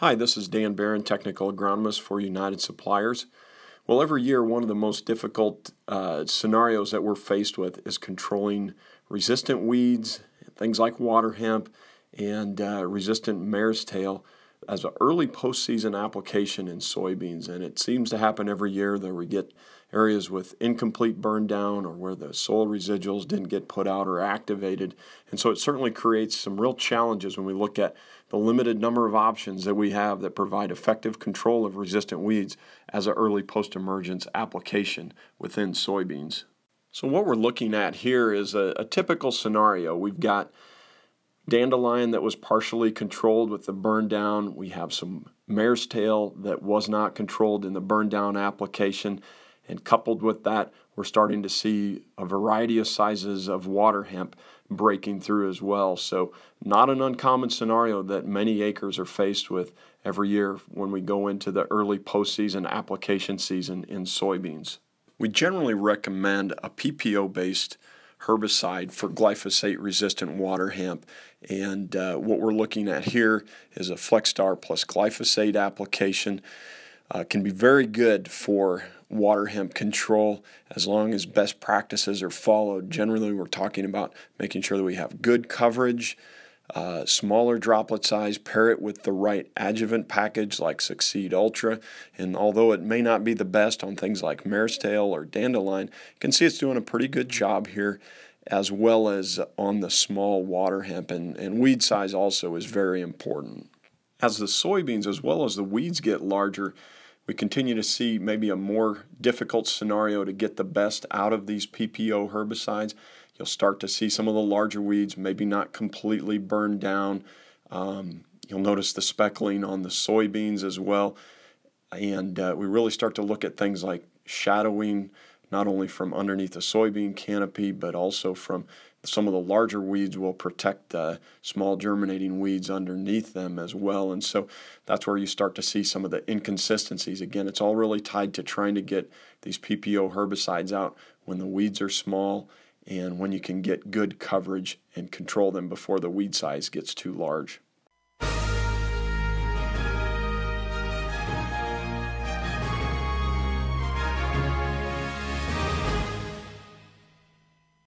Hi, this is Dan Barron, Technical Agronomist for United Suppliers. Well, every year one of the most difficult scenarios that we're faced with is controlling resistant weeds, things like water hemp, and resistant mare's tail as an early postseason application in soybeans. And it seems to happen every year that we get areas with incomplete burn down or where the soil residuals didn't get put out or activated. And so it certainly creates some real challenges when we look at the limited number of options that we have that provide effective control of resistant weeds as an early post-emergence application within soybeans. So what we're looking at here is a typical scenario. We've got dandelion that was partially controlled with the burn down. We have some mare's tail that was not controlled in the burn down application. And coupled with that, we're starting to see a variety of sizes of water hemp breaking through as well. So not an uncommon scenario that many acres are faced with every year when we go into the early postseason application season in soybeans. We generally recommend a PPO-based herbicide for glyphosate-resistant water hemp. And what we're looking at here is a Flexstar plus glyphosate application. Can be very good for water hemp control as long as best practices are followed. Generally, we're talking about making sure that we have good coverage, smaller droplet size, pair it with the right adjuvant package like Succeed Ultra. And although it may not be the best on things like mare's tail or dandelion, you can see it's doing a pretty good job here, as well as on the small water hemp. And weed size also is very important. As the soybeans as well as the weeds get larger, we continue to see maybe a more difficult scenario to get the best out of these PPO herbicides. You'll start to see some of the larger weeds maybe not completely burned down. You'll notice the speckling on the soybeans as well. And we really start to look at things like shadowing, not only from underneath the soybean canopy, but also from some of the larger weeds will protect the small germinating weeds underneath them as well. And so that's where you start to see some of the inconsistencies. Again, it's all really tied to trying to get these PPO herbicides out when the weeds are small and when you can get good coverage and control them before the weed size gets too large.